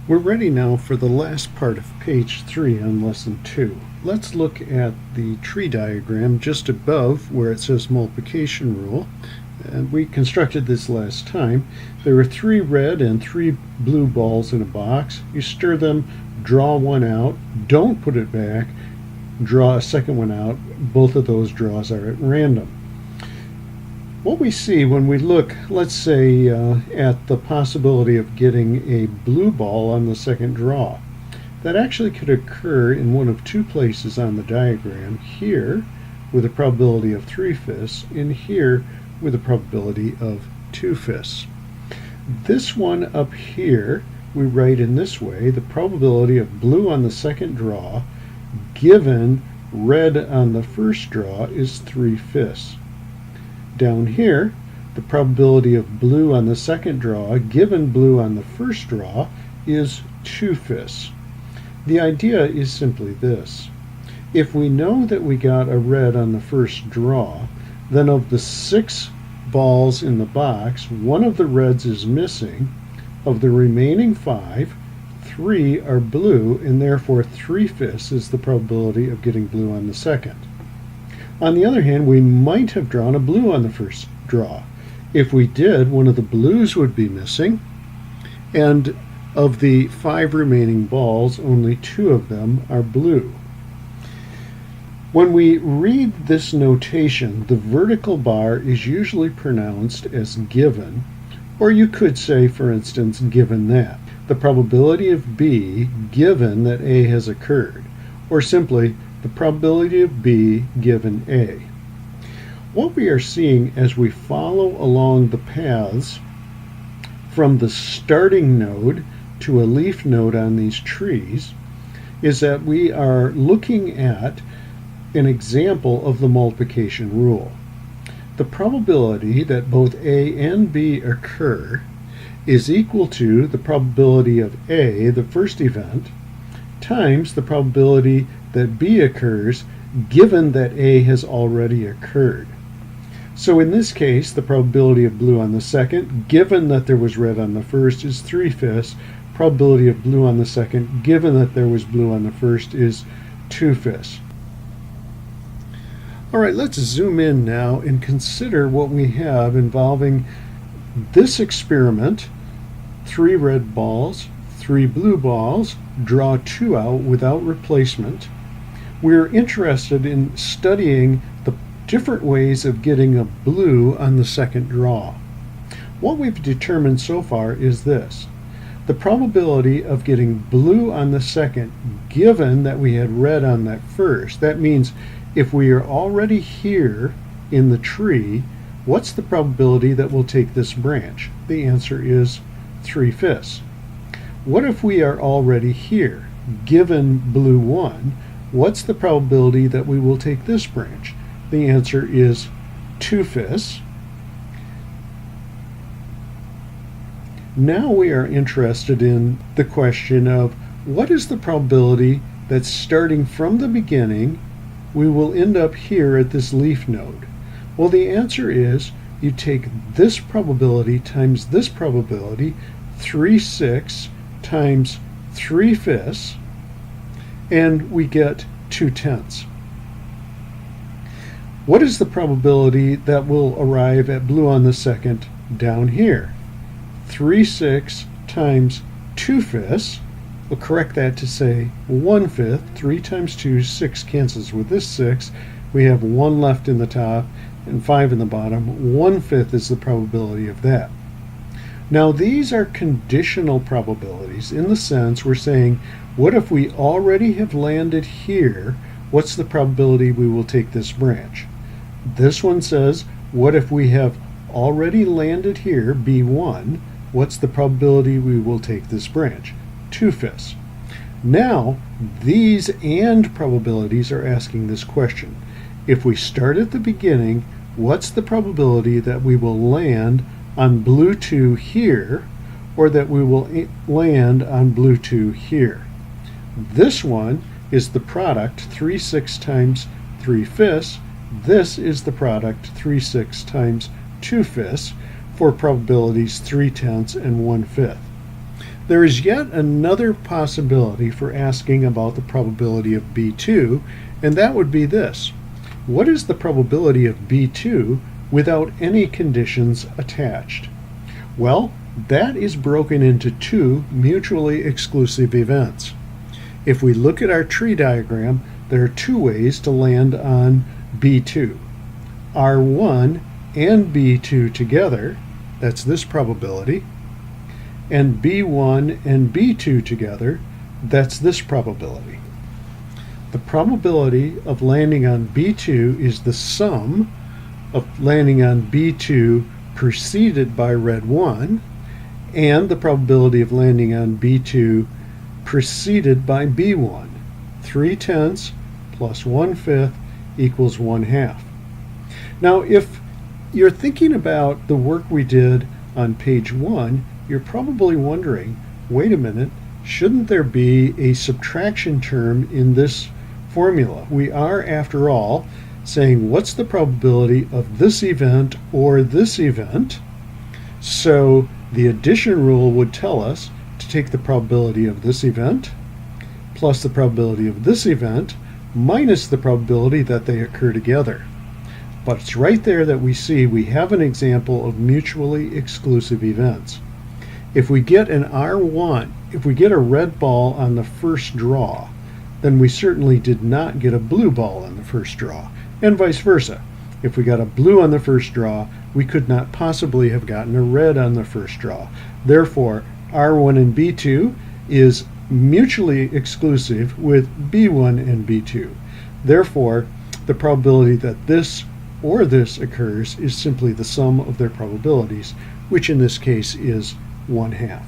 We're ready now for the last part of page 3 on lesson 2. Let's look at the tree diagram just above where it says multiplication rule. And we constructed this last time. There are 3 red and 3 blue balls in a box. You stir them, draw one out, don't put it back, draw a second one out. Both of those draws are at random. What we see when we look, let's say, at the possibility of getting a blue ball on the second draw, that actually could occur in one of 2 places on the diagram, here with a probability of 3/5, and here with a probability of 2/5. This one up here we write in this way: the probability of blue on the second draw given red on the first draw is 3/5. Down here, the probability of blue on the second draw given blue on the first draw is 2/5. The idea is simply this: if we know that we got a red on the first draw, then of the 6 balls in the box, one of the reds is missing. Of the remaining 5, 3 are blue, and therefore 3/5 is the probability of getting blue on the second. On the other hand, we might have drawn a blue on the first draw. If we did, one of the blues would be missing, and of the 5 remaining balls, only 2 of them are blue. When we read this notation, the vertical bar is usually pronounced as given, or you could say, for instance, given that. The probability of B given that A has occurred, or simply the probability of B given A. What we are seeing as we follow along the paths from the starting node to a leaf node on these trees is that we are looking at an example of the multiplication rule. The probability that both A and B occur is equal to the probability of A, the first event, times the probability that B occurs given that A has already occurred. So in this case, the probability of blue on the second, given that there was red on the first, is 3/5. Probability of blue on the second, given that there was blue on the first, is 2/5. All right, let's zoom in now and consider what we have involving this experiment: 3 red balls, 3 blue balls, draw 2 out without replacement. We're interested in studying the different ways of getting a blue on the second draw. What we've determined so far is this: the probability of getting blue on the second given that we had red on that first. That means if we are already here in the tree, what's the probability that we'll take this branch? The answer is 3/5. What if we are already here, given blue 1? What's the probability that we will take this branch? The answer is 2/5. Now we are interested in the question of what is the probability that starting from the beginning we will end up here at this leaf node? Well, the answer is you take this probability times this probability, 3/6 times 3/5, and we get 2/10. What is the probability that will arrive at blue on the second down here? 3/6 times 2/5. We'll correct that to say 1/5. 3 times 2, 6 cancels with this 6. We have 1 left in the top and 5 in the bottom. 1/5 is the probability of that. Now these are conditional probabilities in the sense we're saying, what if we already have landed here? What's the probability we will take this branch? This one says, what if we have already landed here, B1? What's the probability we will take this branch? 2/5. Now, these and probabilities are asking this question. If we start at the beginning, what's the probability that we will land on blue 2 here, or that we will land on blue 2 here? This one is the product 3/6 times 3/5. This is the product 3/6 times 2/5 for probabilities 3/10 and 1/5. There is yet another possibility for asking about the probability of B2, and that would be this. What is the probability of B2 without any conditions attached? Well, that is broken into two mutually exclusive events. If we look at our tree diagram, there are two ways to land on B2. R1 and B2 together, that's this probability, and B1 and B2 together, that's this probability. The probability of landing on B2 is the sum of landing on B2 preceded by red 1 and the probability of landing on B2 preceded by B1. 3/10 plus 1/5 equals 1/2. Now, if you're thinking about the work we did on page 1, you're probably wondering, wait a minute, shouldn't there be a subtraction term in this formula? We are, after all, saying what's the probability of this event or this event? So the addition rule would tell us to take the probability of this event plus the probability of this event minus the probability that they occur together. But it's right there that we see we have an example of mutually exclusive events. If we get an R1, if we get a red ball on the first draw, then we certainly did not get a blue ball on the first draw, and vice versa. If we got a blue on the first draw, we could not possibly have gotten a red on the first draw. Therefore, R1 and B2 is mutually exclusive with B1 and B2. Therefore, the probability that this or this occurs is simply the sum of their probabilities, which in this case is 1/2.